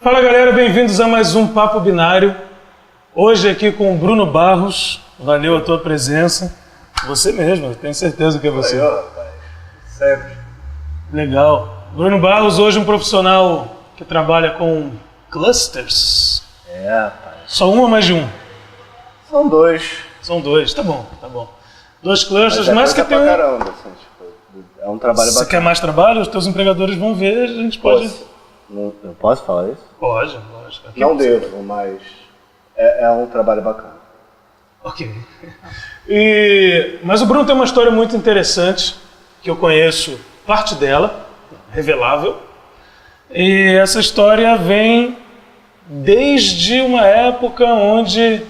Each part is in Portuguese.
Fala galera, bem-vindos a mais um Papo Binário. Hoje aqui com o Bruno Barros. Valeu a tua presença. Você mesmo, eu tenho certeza que é você. Valeu, rapaz. Sempre. Legal. Bruno Barros, hoje um profissional que trabalha com clusters. Rapaz. Só um ou mais de um? São dois. São dois, tá bom, tá bom. Dois clusters, mas que tem pra caramba, assim, tipo, é um trabalho Você bacana. quer mais trabalho? Os teus empregadores vão ver, a gente pode... Eu posso falar isso? Pode, lógico. Aqui Não você- devo, mas é um trabalho bacana. Ok. Mas o Bruno tem uma história muito interessante, que eu conheço parte dela, revelável. E essa história vem desde uma época onde...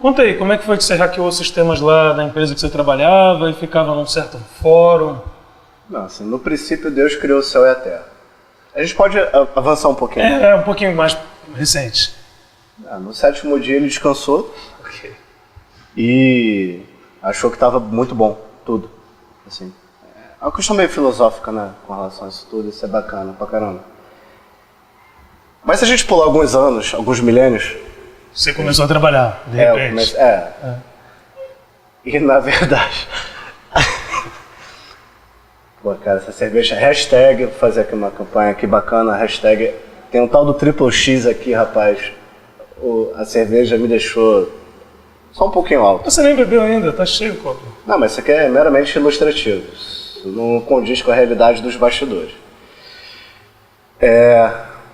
Conta aí, como é que foi que você hackeou os sistemas lá da empresa que você trabalhava e ficava num certo fórum? Não, assim, no princípio Deus criou o céu e a terra. A gente pode avançar um pouquinho. É um pouquinho mais recente. No sétimo dia ele descansou Ok. e achou que estava muito bom, tudo. Assim, é uma questão meio filosófica, né, com relação a isso tudo, isso é bacana pra caramba. Mas se a gente pular alguns anos, alguns milênios... Você começou a trabalhar, de repente. E na verdade... Pô, cara, essa cerveja... Hashtag, vou fazer aqui uma campanha aqui bacana, hashtag... Tem um tal do Triple X aqui, rapaz. A cerveja me deixou só um pouquinho alto. Você nem bebeu ainda, tá cheio o copo. Não, mas isso aqui é meramente ilustrativo. Isso não condiz com a realidade dos bastidores.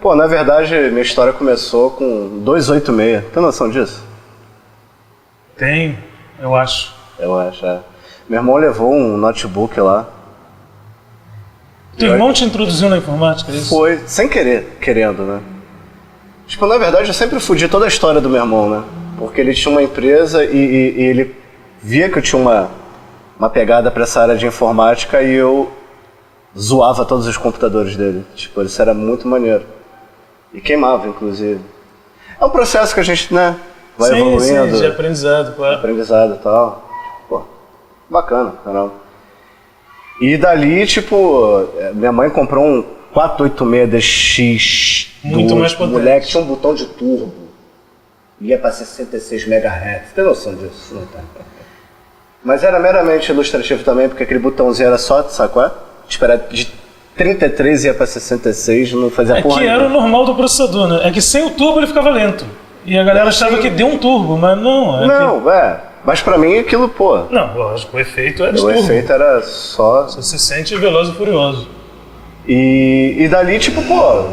Pô, na verdade, minha história começou com 286. Tem noção disso? Tem, eu acho. Eu acho, Meu irmão levou um notebook lá. Teu irmão te introduziu na informática, é isso? Foi, sem querer, querendo, né? Tipo, na verdade, eu sempre fudi toda a história do meu irmão, né? Porque ele tinha uma empresa e ele via que eu tinha uma pegada pra essa área de informática e eu zoava todos os computadores dele. Tipo, isso era muito maneiro. E queimava, inclusive. É um processo que a gente, né, vai evoluindo. Sim, de aprendizado, claro. Aprendizado e tal. Pô, bacana, caramba. E dali, tipo, minha mãe comprou um 486DX. Muito mais potente. Moleque, tinha um botão de turbo. Ia pra 66 MHz. Tem noção disso? Não tem. Mas era meramente ilustrativo também, porque aquele botãozinho era só, sabe qual é? Esperar de 33 ia pra 66, não fazia porra Que era o nenhuma. normal do processador, né? É que sem o turbo ele ficava lento. E a galera achava que deu um turbo, mas não. Não, mas pra mim aquilo, pô, Não, lógico, o efeito é de o turbo. efeito era só... Você se sente veloz e furioso. E dali, tipo, pô,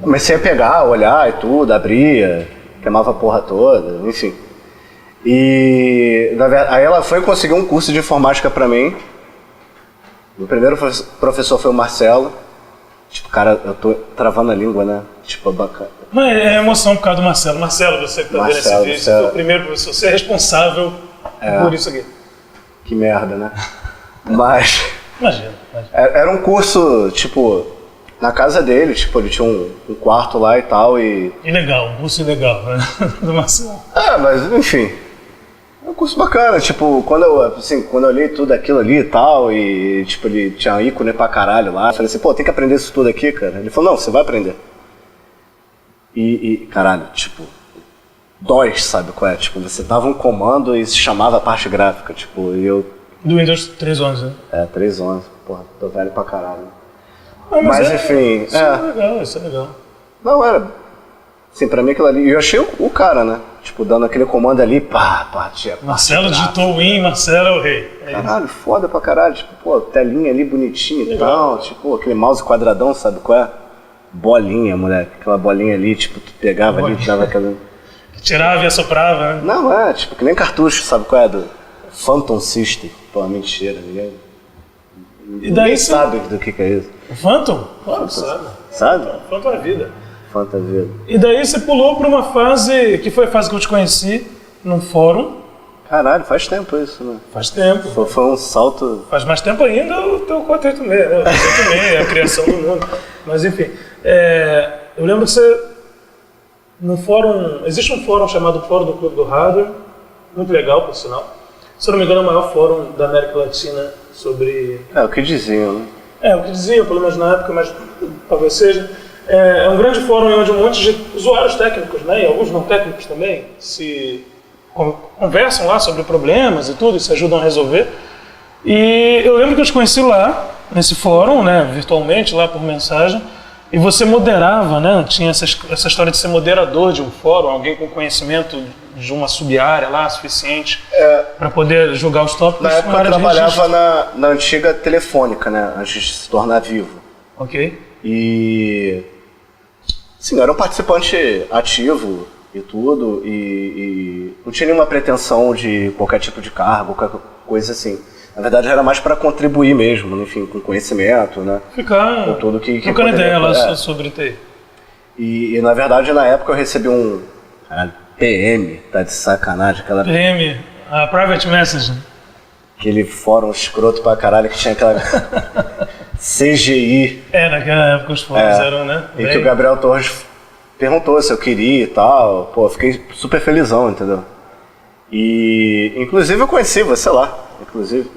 comecei a pegar, olhar e tudo, abria, queimava a porra toda, enfim. E aí ela foi conseguir um curso de informática pra mim. O primeiro professor foi o Marcelo. Tipo, cara, eu tô travando a língua, né? Tipo, bacana. Mas é emoção por causa do Marcelo. Marcelo, você que tá vendo esse Marcelo, vídeo, você você foi o primeiro professor, você é responsável por isso aqui. Que merda, né? Mas Imagina. era um curso, tipo, na casa dele, tipo, ele tinha um quarto lá e tal, e... Ilegal, um curso ilegal, né? Do Marcelo. Mas enfim, é um curso bacana, tipo, quando eu olhei tudo aquilo ali e tal, e tipo, ele tinha ícone pra caralho lá, eu falei assim, pô, tem que aprender isso tudo aqui, cara. Ele falou, não, você vai aprender. E caralho, tipo, DOS, sabe qual é? Tipo, você dava um comando e se chamava a parte gráfica, tipo, e eu... Do Windows 3.11, né? 3.11, porra, tô velho pra caralho. Mas enfim, Isso é legal, isso é legal. Não, era... Assim, pra mim aquilo ali... E eu achei o cara, né? Tipo, dando aquele comando ali, pá, tia. Marcelo digitou o Win, Marcelo é o rei. É isso. Caralho, foda pra caralho. Tipo, pô, telinha ali bonitinha e Legal. tal. Tipo, aquele mouse quadradão, sabe qual é? Bolinha, moleque. Aquela bolinha ali, tipo, tu pegava ali, dava aquela... Tirava e assoprava, né? Não, tipo, que nem cartucho, sabe qual é? Do Phantom System. Pô, mentira, ninguém... E daí Ninguém você... sabe do que é isso. O Phantom? Claro, sabe. Sabe? Phantom é vida. Fantasia. E daí você pulou para uma fase, que foi a fase que eu te conheci, num fórum. Caralho, faz tempo isso, né? Faz tempo. Foi um salto... Faz mais tempo ainda o teu 486, né? O 486, a criação do mundo. Mas enfim, eu lembro que você, no fórum, existe um fórum chamado Fórum do Clube do Hardware, muito legal, por sinal. Se eu não me engano, é o maior fórum da América Latina sobre... o que diziam, né? o que diziam, pelo menos na época, mas talvez seja. É um grande fórum onde um monte de usuários técnicos, né, e alguns não técnicos também, se conversam lá sobre problemas e tudo, e se ajudam a resolver. E eu lembro que eu te conheci lá, nesse fórum, né, virtualmente, lá por mensagem, e você moderava, né, tinha essa história de ser moderador de um fórum, alguém com conhecimento de uma sub-área lá suficiente para poder julgar os tópicos. Na época eu trabalhava na antiga Telefônica, né, antes de se tornar Vivo. Ok. E... sim, eu era um participante ativo e tudo, e não tinha nenhuma pretensão de qualquer tipo de cargo, qualquer coisa assim. Na verdade era mais para contribuir mesmo, enfim, com conhecimento, né? Ficar com tudo que trocando ideia lá sobre TI. E na verdade na época eu recebi um PM, tá de sacanagem, aquela... PM, a Private Message. Aquele fórum escroto pra caralho que tinha aquela... CGI. Naquela época os fóruns eram, né? E que o Gabriel Torres perguntou se eu queria e tal. Pô, fiquei super felizão, entendeu? E inclusive eu conheci você lá, inclusive.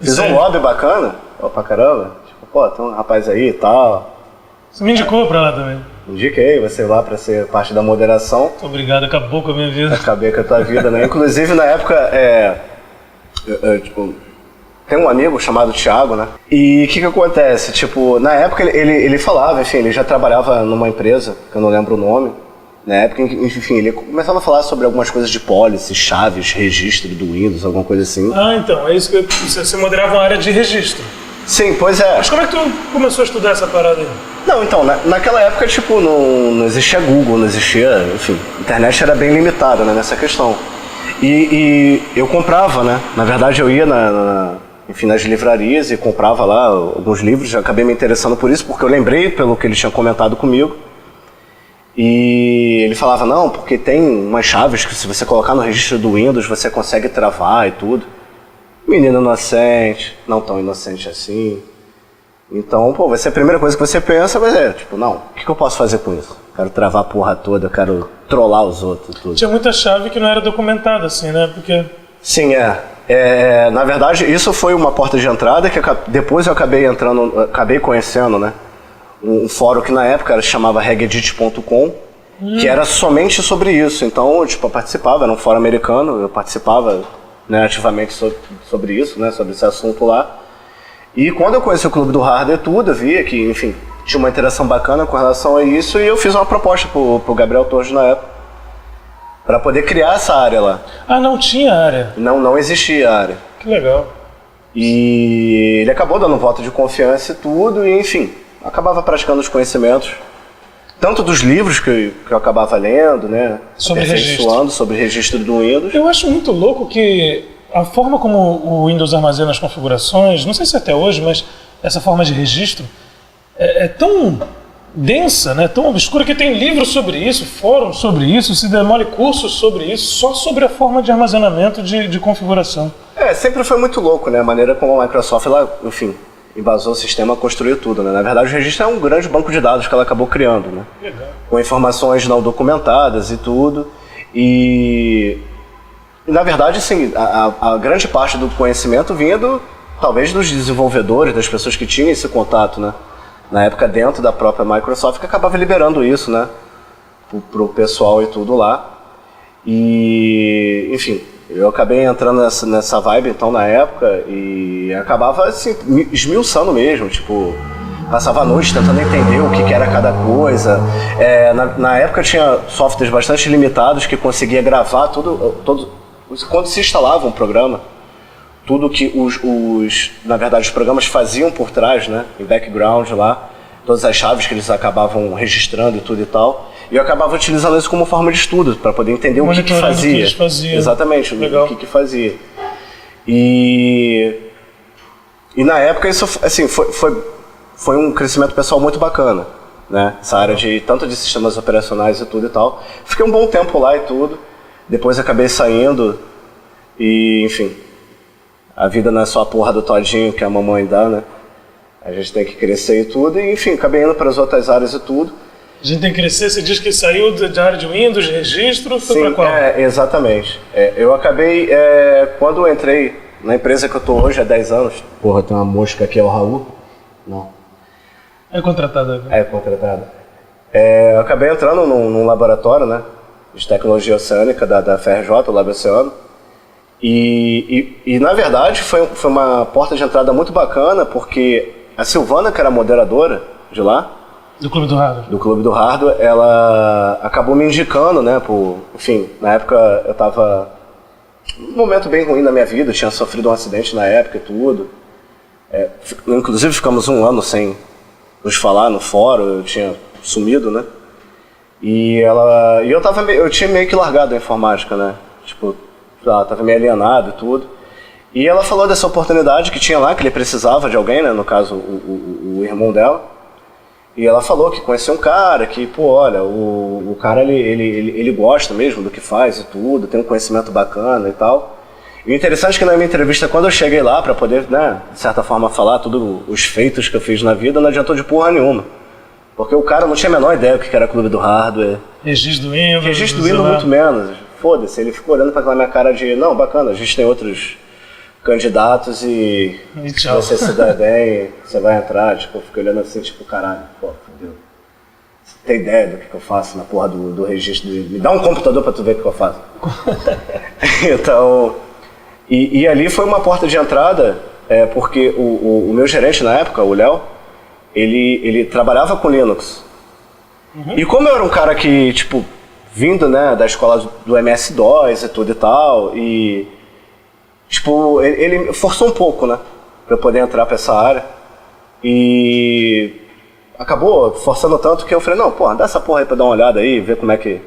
Fiz um lobby bacana, pra caramba. Tipo, pô, tem um rapaz aí e tal. Você me indicou pra lá também. Indiquei você lá pra ser parte da moderação. Muito obrigado, acabou com a minha vida. Acabei com a tua vida, né? Inclusive na época, tipo... tem um amigo chamado Thiago, né? E o que acontece? Tipo, na época ele falava, enfim, ele já trabalhava numa empresa, que eu não lembro o nome. Na época, enfim, ele começava a falar sobre algumas coisas de policy, chaves, registro do Windows, alguma coisa assim. Ah, então, é isso que você moderava uma área de registro. Sim, pois é. Mas como é que tu começou a estudar essa parada aí? Não, então, naquela época, tipo, não existia Google, não existia, enfim, a internet era bem limitada, né, nessa questão. E eu comprava, né? Na verdade, eu ia enfim, nas livrarias e comprava lá alguns livros, já acabei me interessando por isso, porque eu lembrei pelo que ele tinha comentado comigo. E ele falava, não, porque tem umas chaves que se você colocar no registro do Windows, você consegue travar e tudo. Menino inocente, não tão inocente assim. Então, pô, vai ser a primeira coisa que você pensa, mas tipo, não, o que eu posso fazer com isso? Quero travar a porra toda, quero trollar os outros e tudo. Tinha muita chave que não era documentada, assim, né? Porque... sim, na verdade, isso foi uma porta de entrada que depois eu acabei conhecendo, né? Um fórum que na época chamava regedit.com, que era somente sobre isso. Então, tipo, eu participava, era um fórum americano, eu participava, né, ativamente sobre isso, né, sobre esse assunto lá. E quando eu conheci o Clube do Hardware e tudo, eu via que, enfim, tinha uma interação bacana com relação a isso, e eu fiz uma proposta pro Gabriel Torres na época, para poder criar essa área lá. Ah, não tinha área? Não existia área. Que legal. E ele acabou dando um voto de confiança e tudo, e enfim, acabava praticando os conhecimentos, tanto dos livros que eu acabava lendo, né? Sobre registro do Windows. Eu acho muito louco que a forma como o Windows armazena as configurações, não sei se até hoje, mas essa forma de registro é tão densa, né? Tão obscura, que tem livros sobre isso, fóruns sobre isso, se demole cursos sobre isso, só sobre a forma de armazenamento de configuração. Sempre foi muito louco, né? A maneira como a Microsoft, ela, enfim, embasou o sistema, construiu tudo, né? Na verdade, o registro é um grande banco de dados que ela acabou criando, né? Legal. Com informações não documentadas e tudo. E na verdade, assim, a grande parte do conhecimento vinha talvez dos desenvolvedores, das pessoas que tinham esse contato, né? Na época, dentro da própria Microsoft, que acabava liberando isso, né? Pro pessoal e tudo lá. E, enfim, eu acabei entrando nessa vibe, então, na época, e acabava, assim, esmiuçando mesmo, tipo, passava a noite tentando entender o que era cada coisa. Na época tinha softwares bastante limitados que conseguia gravar tudo quando se instalava um programa, tudo que na verdade, os programas faziam por trás, né, em background lá, todas as chaves que eles acabavam registrando e tudo e tal. E eu acabava utilizando isso como forma de estudo, para poder entender o que fazia. O que eles faziam. Exatamente, legal. O que fazia. E na época isso, assim, foi um crescimento pessoal muito bacana, né? Essa área tanto de sistemas operacionais e tudo e tal. Fiquei um bom tempo lá e tudo. Depois acabei saindo e, enfim, a vida não é só a porra do todinho que a mamãe dá, né? A gente tem que crescer e tudo, e enfim, acabei indo para as outras áreas e tudo. A gente tem que crescer, você diz que saiu da área de Windows, de registro, foi para qual? Exatamente. Eu acabei, quando eu entrei na empresa que eu tô hoje há 10 anos, porra, tem uma mosca aqui, é o Raul? Não. É contratada. É contratada. Eu acabei entrando num laboratório, né, de tecnologia oceânica da FRJ, o Lab Oceano. E na verdade foi uma porta de entrada muito bacana, porque a Silvana, que era a moderadora de lá, do Clube do Hardware. Do Clube do Hardware, ela acabou me indicando, né, enfim, na época eu estava num momento bem ruim na minha vida, eu tinha sofrido um acidente na época e tudo. Inclusive ficamos 1 ano sem nos falar no fórum, eu tinha sumido, né, eu tinha meio que largado a informática, né, tipo, ela estava meio alienado e tudo. E ela falou dessa oportunidade que tinha lá, que ele precisava de alguém, né, no caso o irmão dela. E ela falou que conhecia um cara, que, pô, olha, o cara ele gosta mesmo do que faz e tudo, tem um conhecimento bacana e tal. E o interessante é que na minha entrevista, quando eu cheguei lá para poder, né, de certa forma falar todos os feitos que eu fiz na vida, não adiantou de porra nenhuma. Porque o cara não tinha a menor ideia do que era Clube do Hardware. Registro do Windows. Registro do Windows muito menos. Foda-se, ele ficou olhando para aquela minha cara de, não, bacana, a gente tem outros candidatos e se você se der bem, você vai entrar. Tipo, eu fiquei olhando assim, tipo, caralho, pô, fodeu. Você tem ideia do que eu faço na porra do registro do Windows? Me dá um computador para tu ver o que eu faço. Então, e ali foi uma porta de entrada, porque o meu gerente na época, o Léo, ele trabalhava com Linux. Uhum. E como eu era um cara que, tipo, vindo, né, da escola do MS-DOS e tudo e tal, e, tipo, ele forçou um pouco, né, pra eu poder entrar pra essa área, e acabou forçando tanto que eu falei, não, porra, dá essa porra aí pra dar uma olhada aí, ver como é que...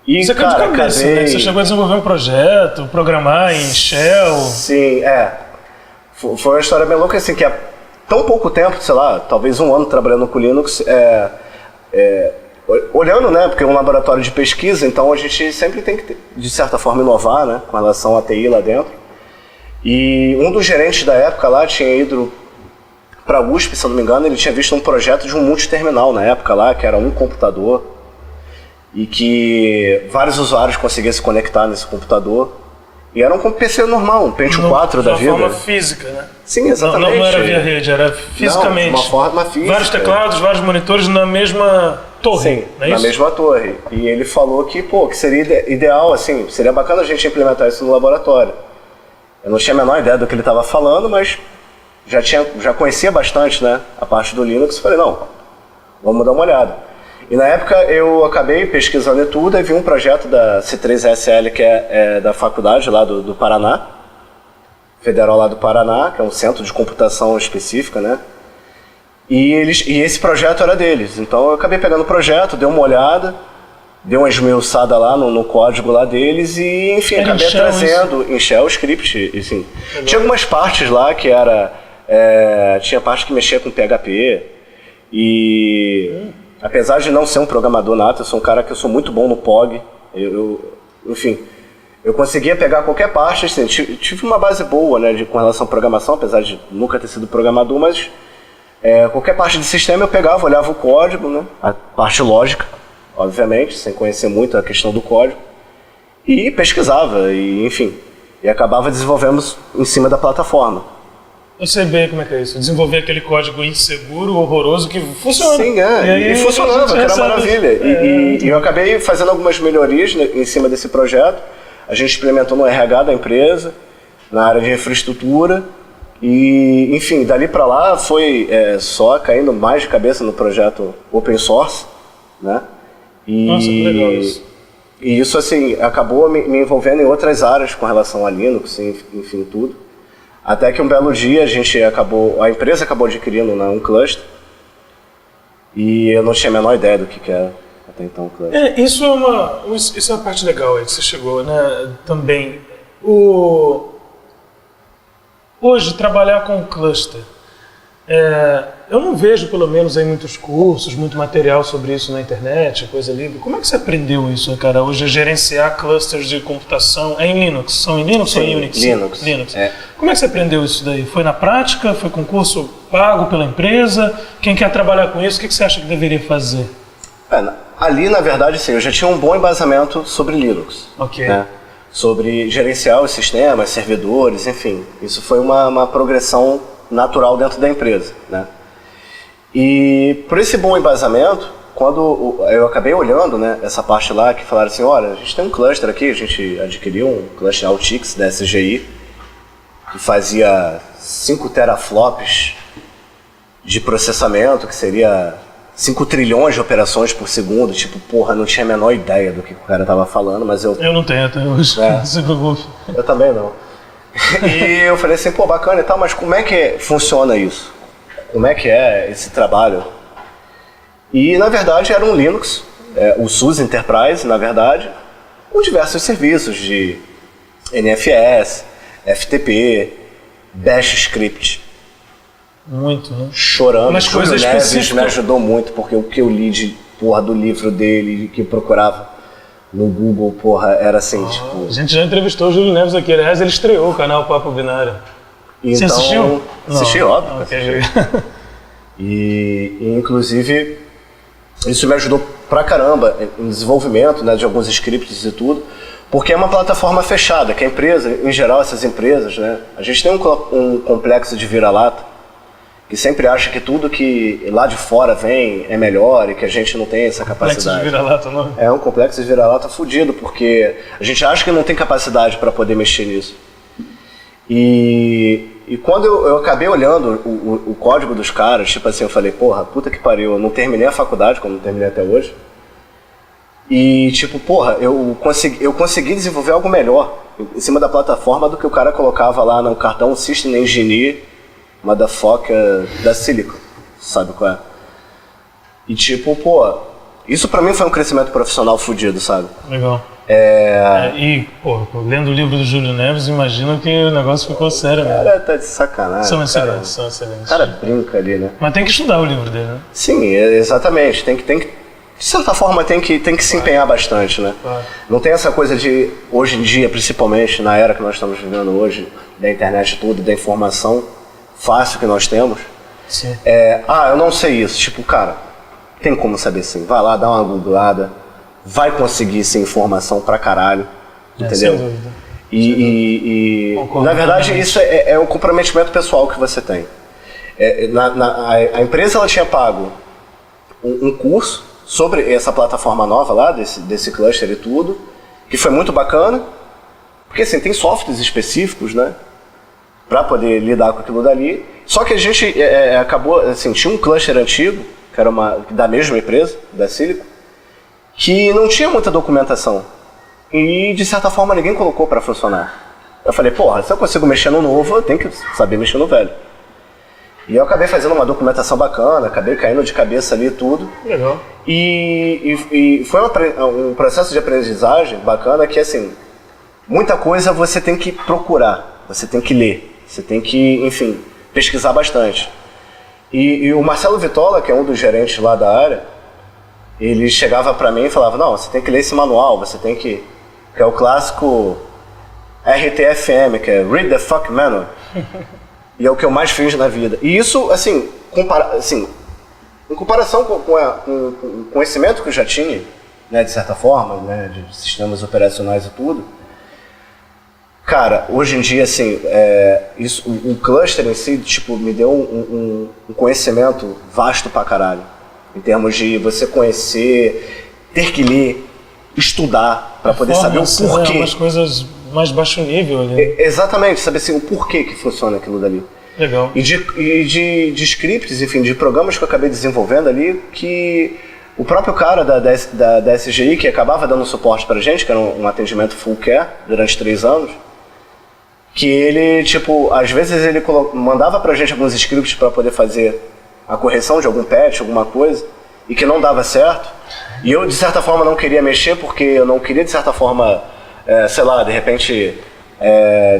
E, você caiu de cabeça, né? Você chegou a desenvolver um projeto, programar em Shell... Sim, foi uma história bem louca, assim, que há tão pouco tempo, sei lá, talvez 1 ano trabalhando com Linux, olhando, né, porque é um laboratório de pesquisa, então a gente sempre tem que, de certa forma, inovar, né, com relação à TI lá dentro. E um dos gerentes da época lá tinha ido para a USP, se eu não me engano, ele tinha visto um projeto de um multiterminal na época lá, que era um computador, e que vários usuários conseguiam se conectar nesse computador. E era um PC normal, um Pentium 4 da vida. De uma forma física, né? Sim, exatamente. Não era via rede, era fisicamente. Não, de uma forma física. Vários teclados, vários monitores na mesma torre. Sim, não é na isso? mesma torre. E ele falou que, pô, que seria ideal, assim, seria bacana a gente implementar isso no laboratório. Eu não tinha a menor ideia do que ele estava falando, mas já conhecia bastante, né, a parte do Linux. Falei, não, vamos dar uma olhada. E na época eu acabei pesquisando e tudo, e vi um projeto da C3SL, que é da faculdade lá do Paraná, Federal lá do Paraná, que é um centro de computação específica, né? E esse projeto era deles. Então eu acabei pegando o projeto, dei uma olhada, dei uma esmiuçada lá no código lá deles e, enfim, acabei trazendo em Shell Script, assim. Tinha algumas partes lá que tinha parte que mexia com PHP e... Apesar de não ser um programador nato, eu sou um cara que eu sou muito bom no POG. Enfim, eu conseguia pegar qualquer parte, assim, tive uma base boa, né, com relação à programação, apesar de nunca ter sido programador, mas qualquer parte de sistema eu pegava, olhava o código, né, a parte lógica, obviamente, sem conhecer muito a questão do código, e pesquisava, e enfim, e acabava desenvolvendo em cima da plataforma. Eu sei bem como é que é isso. Desenvolver aquele código inseguro, horroroso, que funciona. Sim, e funcionava, que era maravilha. E eu acabei fazendo algumas melhorias em cima desse projeto. A gente implementou no RH da empresa, na área de infraestrutura. E, enfim, dali para lá foi só caindo mais de cabeça no projeto open source, né? Nossa, que legal isso. E isso, assim, acabou me envolvendo em outras áreas com relação a Linux, enfim, tudo. Até que um belo dia a empresa acabou adquirindo, né, um cluster e eu não tinha a menor ideia do que era até então um cluster. Isso é uma parte legal aí que você chegou, né, também. Hoje, trabalhar com cluster, eu não vejo, pelo menos, aí muitos cursos, muito material sobre isso na internet, coisa livre. Como é que você aprendeu isso, cara? Hoje é gerenciar clusters de computação. É em Linux? São em Linux ou em Unix? Linux. Como é que você aprendeu isso daí? Foi na prática? Foi com curso pago pela empresa? Quem quer trabalhar com isso, o que você acha que deveria fazer? Ali, na verdade, sim, eu já tinha um bom embasamento sobre Linux. Ok. Né? Sobre gerenciar os sistemas, servidores, enfim. Isso foi uma progressão natural dentro da empresa, né? E por esse bom embasamento, quando eu acabei olhando, né, essa parte lá, que falaram assim, olha, a gente tem um cluster aqui, a gente adquiriu um cluster Altix da SGI, que fazia 5 teraflops de processamento, que seria 5 trilhões de operações por segundo. Tipo, porra, não tinha a menor ideia do que o cara tava falando, mas eu... Eu não tenho até hoje, não se preocupe. Eu também não. E eu falei assim, pô, bacana e tal, mas como é que funciona isso? Como é que é esse trabalho? E, na verdade, era um Linux, o SUSE Enterprise, na verdade, com diversos serviços de NFS, FTP, Bash Script. Muito, né? Chorando. Mas Júlio coisa Neves específica. me ajudou muito, porque o que eu li de, porra, do livro dele, que eu procurava no Google, porra, era assim, tipo... A gente já entrevistou o Júlio Neves aqui, aliás, ele estreou o canal Papo Binário. Então, você assistiu? Assisti, Não. óbvio. Okay. E, inclusive, isso me ajudou pra caramba em desenvolvimento, né, de alguns scripts e tudo, porque é uma plataforma fechada, que a empresa, em geral, essas empresas, né, a gente tem um complexo de vira-lata, que sempre acha que tudo que lá de fora vem é melhor e que a gente não tem essa capacidade. Complexo de vira-lata, não? É um complexo de vira-lata fudido, porque a gente acha que não tem capacidade para poder mexer nisso. E quando eu acabei olhando o código dos caras, tipo assim, eu falei, porra, puta que pariu, eu não terminei a faculdade, como não terminei até hoje. E tipo, porra, eu consegui desenvolver algo melhor em cima da plataforma do que o cara colocava lá no cartão System Engineer, motherfucker da Silicon, sabe qual é? E tipo, pô, isso pra mim foi um crescimento profissional fudido, sabe? Legal. E, pô, lendo o livro do Júlio Neves, imagino que o negócio ficou sério, né? O cara tá de sacanagem. São excelentes, são excelentes. O cara brinca ali, né? Mas tem que estudar o livro dele, né? Sim, exatamente. Tem que de certa forma, tem que se empenhar bastante, né? Claro. Não tem essa coisa de, hoje em dia, principalmente na era que nós estamos vivendo hoje, da internet e tudo, da informação fácil que nós temos. Sim. Eu não sei isso. Tipo, cara, tem como saber sim. Vai lá, dá uma googlada, vai conseguir sim informação pra caralho, entendeu? Sem dúvida. E Concordo, na verdade, também. isso é um comprometimento pessoal que você tem. A empresa ela tinha pago um curso sobre essa plataforma nova lá, desse cluster e tudo, que foi muito bacana, porque assim, tem softwares específicos, né, para poder lidar com aquilo dali. Só que a gente acabou, assim, tinha um cluster antigo, que era da mesma empresa, da Silicon, que não tinha muita documentação. E, de certa forma, ninguém colocou para funcionar. Eu falei, porra, se eu consigo mexer no novo, eu tenho que saber mexer no velho. E eu acabei fazendo uma documentação bacana, acabei caindo de cabeça ali e tudo. Legal. E foi um processo de aprendizagem bacana que, assim, muita coisa você tem que procurar, você tem que ler, você tem que, enfim, pesquisar bastante. E o Marcelo Vitola, que é um dos gerentes lá da área, ele chegava pra mim e falava, não, você tem que ler esse manual, você tem que é o clássico RTFM, que é Read the Fuck Manual. E é o que eu mais fiz na vida. E isso, assim, em comparação com o conhecimento que eu já tinha, né, de certa forma, né, de sistemas operacionais e tudo, cara, hoje em dia, assim, o cluster em si, tipo, me deu um conhecimento vasto pra caralho. Em termos de você conhecer, ter que ler, estudar, pra poder saber o porquê. Umas coisas mais baixo nível ali. Exatamente, saber assim, o porquê que funciona aquilo dali. Legal. E de scripts, enfim, de programas que eu acabei desenvolvendo ali, que o próprio cara da SGI, que acabava dando suporte pra gente, que era um atendimento full care durante 3 anos, que ele, tipo, às vezes ele mandava pra gente alguns scripts pra poder fazer a correção de algum patch, alguma coisa, e que não dava certo. E eu, de certa forma, não queria mexer, porque eu não queria, de certa forma, sei lá, de repente,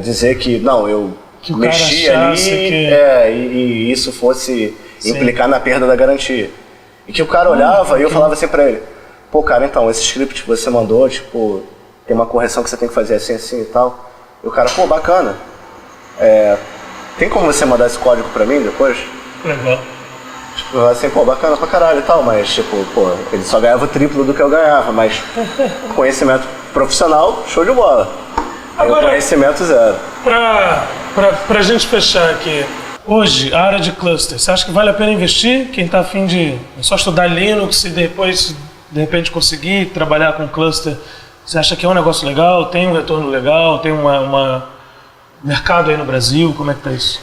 dizer que, não, eu que mexi ali e isso fosse implicar na perda da garantia. E que o cara olhava e eu falava assim pra ele, pô, cara, então, esse script que você mandou, tipo, tem uma correção que você tem que fazer assim, assim e tal. E o cara, pô, bacana, tem como você mandar esse código pra mim depois? Legal. Tipo, assim, pô, bacana pra caralho e tal, mas, tipo, pô, ele só ganhava o triplo do que eu ganhava, mas conhecimento profissional, show de bola. Agora, conhecimento zero. Pra gente fechar aqui, hoje, a área de cluster, você acha que vale a pena investir? Quem está afim de só estudar Linux e depois, de repente, conseguir trabalhar com cluster, você acha que é um negócio legal, tem um retorno legal, tem um mercado aí no Brasil? Como é que está isso?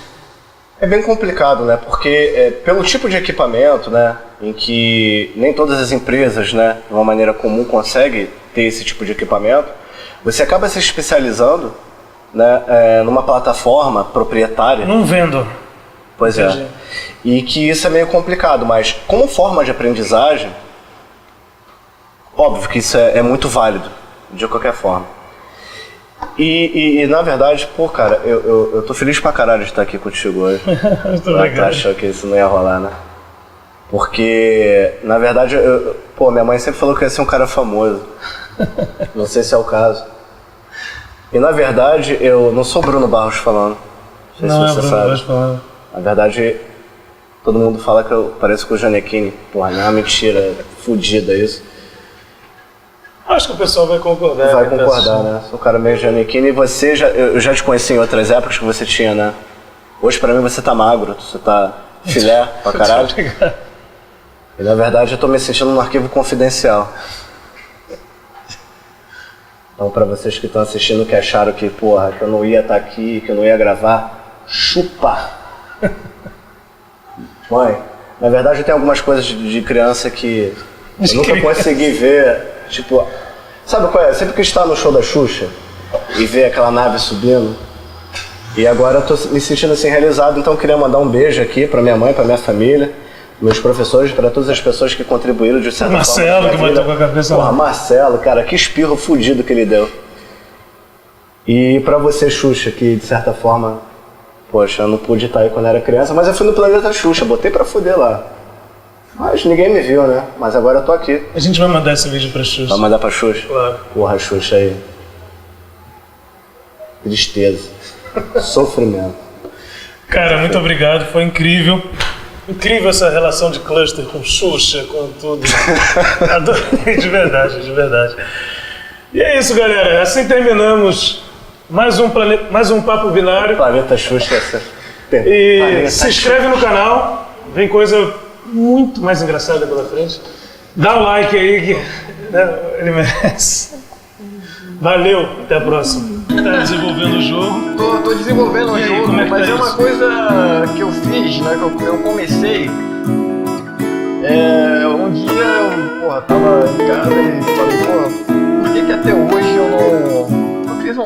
É bem complicado, né? Porque pelo tipo de equipamento, né, em que nem todas as empresas, né, de uma maneira comum conseguem ter esse tipo de equipamento, você acaba se especializando, né, numa plataforma proprietária. Não vendo. Pois é. E que isso é meio complicado, mas como forma de aprendizagem, óbvio que isso é muito válido, de qualquer forma. E na verdade, pô, cara, eu tô feliz pra caralho de estar aqui contigo hoje. Muito obrigado. Achou que isso não ia rolar, né? Porque, na verdade, minha mãe sempre falou que eu ia ser um cara famoso. Não sei se é o caso. E na verdade, eu não sou Bruno Barros falando. Não sei se você sabe. Barros falando. Na verdade, todo mundo fala que eu pareço com o Gianecchini. Porra, não é uma mentira fodida isso. Acho que o pessoal vai concordar. Vai concordar, né? Sou um cara meio Gianecchini. E eu já te conheci em outras épocas que você tinha, né? Hoje pra mim você tá magro, você tá filé pra caralho. E na verdade eu tô me sentindo num arquivo confidencial. Então pra vocês que estão assistindo que acharam que, porra, que eu não ia estar aqui, que eu não ia gravar, chupa! Mãe, na verdade eu tenho algumas coisas de criança que eu nunca consegui ver. Tipo, sabe qual é? Sempre que está no show da Xuxa e ver aquela nave subindo, e agora eu tô me sentindo assim realizado, então eu queria mandar um beijo aqui pra minha mãe, pra minha família, meus professores, pra todas as pessoas que contribuíram de certa Marcelo, forma. Marcelo, que bateu com a cabeça lá. Marcelo, cara, que espirro fudido que ele deu. E pra você, Xuxa, que de certa forma, poxa, eu não pude estar aí quando era criança, mas eu fui no Planeta Xuxa, botei pra fuder lá. Mas ninguém me viu, né? Mas agora eu tô aqui. A gente vai mandar esse vídeo pra Xuxa. Vai mandar pra Xuxa? Claro. Porra, Xuxa aí. Tristeza. Sofrimento. Cara, muito obrigado, foi incrível. Incrível essa relação de cluster com Xuxa, com tudo. Adorei, de verdade, de verdade. E é isso, galera. Assim terminamos mais um Papo Binário. Planeta Xuxa. E se inscreve no canal, vem coisa muito mais engraçada pela frente. Dá o like aí que ele merece. Valeu, até a próxima. Tá desenvolvendo o jogo? Tô desenvolvendo o jogo, mas é uma coisa que eu fiz, né, que eu comecei. Um dia eu, tava em casa e falei, por que até hoje eu não fiz